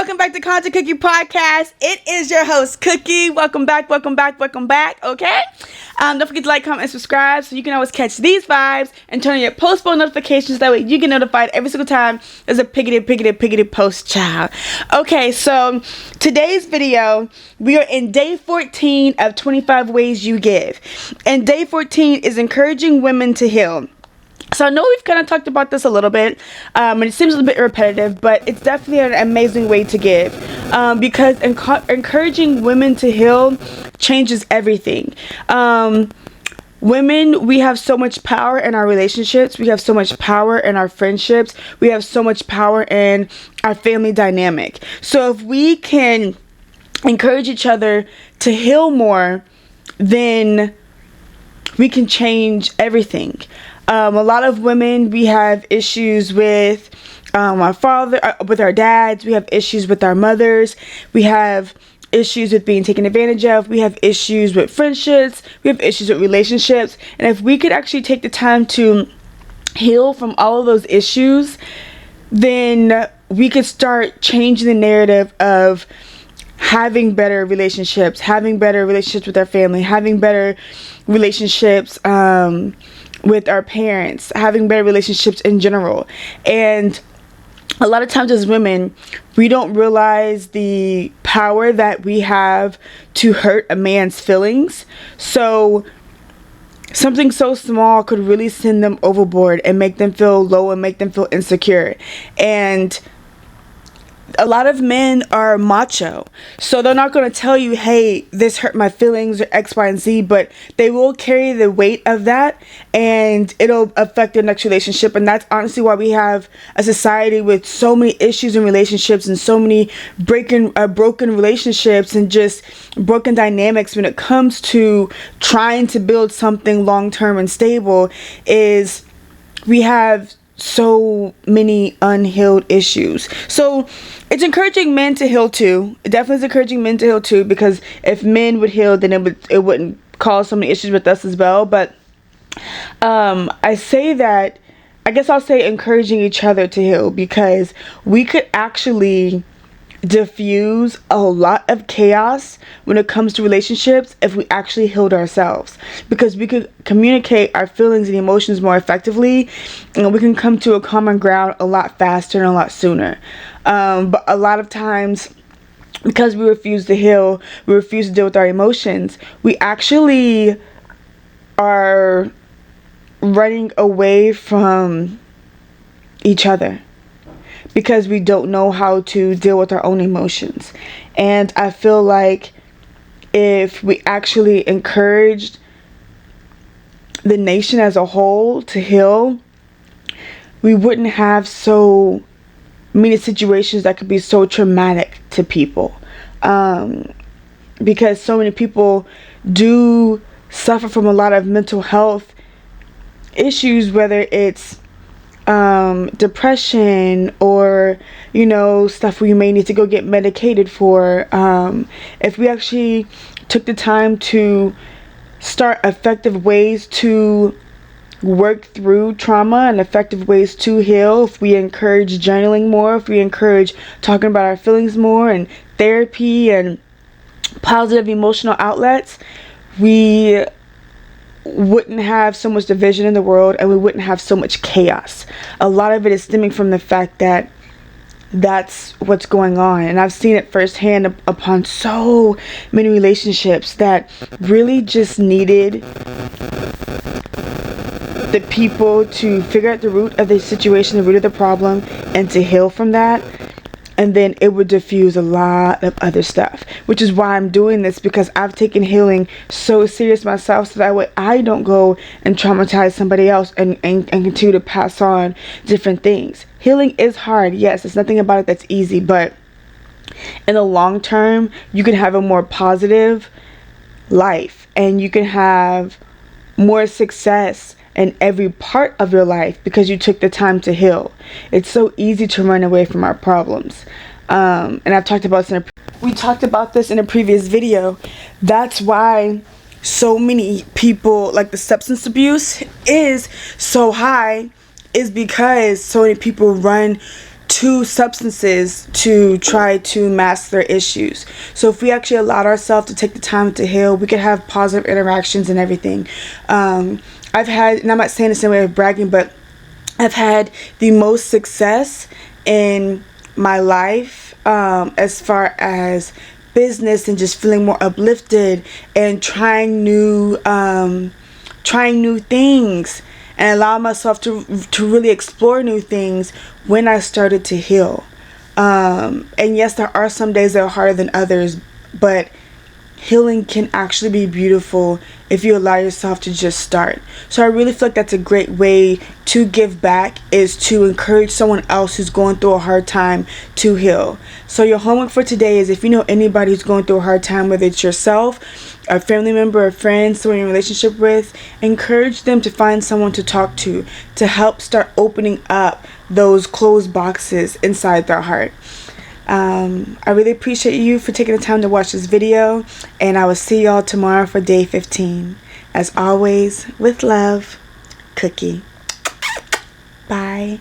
welcome back to Content Cookie Podcast. It is your host, Cookie. Welcome back, okay? Don't forget to like, comment, and subscribe so you can always catch these vibes and turn on your post notifications. That way you get notified every single time there's a piggity post, child. Okay, so today's video, we are in day 14 of 25 ways you give. And day 14 is encouraging women to heal. So I know we've kind of talked about this a little bit, and it seems a little bit repetitive, but it's definitely an amazing way to give, because encouraging women to heal changes everything. Women, we have so much power in our relationships. We have so much power in our friendships. We have so much power in our family dynamic. So if we can encourage each other to heal more, then we can change everything. A lot of women, we have issues with our father, with our dads. We have issues with our mothers. We have issues with being taken advantage of. We have issues with friendships. We have issues with relationships. And if we could actually take the time to heal from all of those issues, then we could start changing the narrative of having better relationships with our family, having better relationships with our parents, having better relationships in general. And a lot of times as women, we don't realize the power that we have to hurt a man's feelings. So something so small could really send them overboard and make them feel low and make them feel insecure. And a lot of men are macho, so they're not going to tell you, hey, this hurt my feelings or X, Y, and Z, but they will carry the weight of that and it'll affect their next relationship. And that's honestly why we have a society with so many issues in relationships and so many broken relationships and just broken dynamics when it comes to trying to build something long-term and stable. Is we have so many unhealed issues. So it's encouraging men to heal too. It definitely is encouraging men to heal too, because if men would heal, then it wouldn't cause so many issues with us as well. But I guess I'll say encouraging each other to heal, because we could actually diffuse a lot of chaos when it comes to relationships if we actually healed ourselves, because we could communicate our feelings and emotions more effectively, and we can come to a common ground a lot faster and a lot sooner. But a lot of times, because we refuse to heal, we refuse to deal with our emotions, we actually are running away from each other, because we don't know how to deal with our own emotions. And I feel like if we actually encouraged the nation as a whole to heal, we wouldn't have so many situations that could be so traumatic to people. Because so many people do suffer from a lot of mental health issues, whether it's depression or stuff we may need to go get medicated for. If we actually took the time to start effective ways to work through trauma and effective ways to heal, if we encourage journaling more, if we encourage talking about our feelings more and therapy and positive emotional outlets, we wouldn't have so much division in the world, and we wouldn't have so much chaos. A lot of it is stemming from the fact that that's what's going on, and I've seen it firsthand upon so many relationships that really just needed the people to figure out the root of the situation, the root of the problem, and to heal from that. And then it would diffuse a lot of other stuff, which is why I'm doing this, because I've taken healing so serious myself, so that way I don't go and traumatize somebody else and continue to pass on different things. Healing is hard, yes, there's nothing about it that's easy, but in the long term, you can have a more positive life, and you can have more success in every part of your life because you took the time to heal. It's so easy to run away from our problems. And I've talked about this we talked about this in a previous video. That's why so many people, like the substance abuse is so high, is because so many people run to substances to try to mask their issues. So if we actually allowed ourselves to take the time to heal, we could have positive interactions and everything. I've had, and I'm not saying this in a way of bragging, but I've had the most success in my life as far as business and just feeling more uplifted and trying new things and allow myself to really explore new things when I started to heal. And yes, there are some days that are harder than others, but healing can actually be beautiful if you allow yourself to just start. So I really feel like that's a great way to give back, is to encourage someone else who's going through a hard time to heal. So your homework for today is, if you know anybody who's going through a hard time, whether it's yourself, a family member, a friend, someone you're in a relationship with, encourage them to find someone to talk to help start opening up those closed boxes inside their heart. I really appreciate you for taking the time to watch this video, and I will see y'all tomorrow for day 15. As always, with love, Cookie. Bye.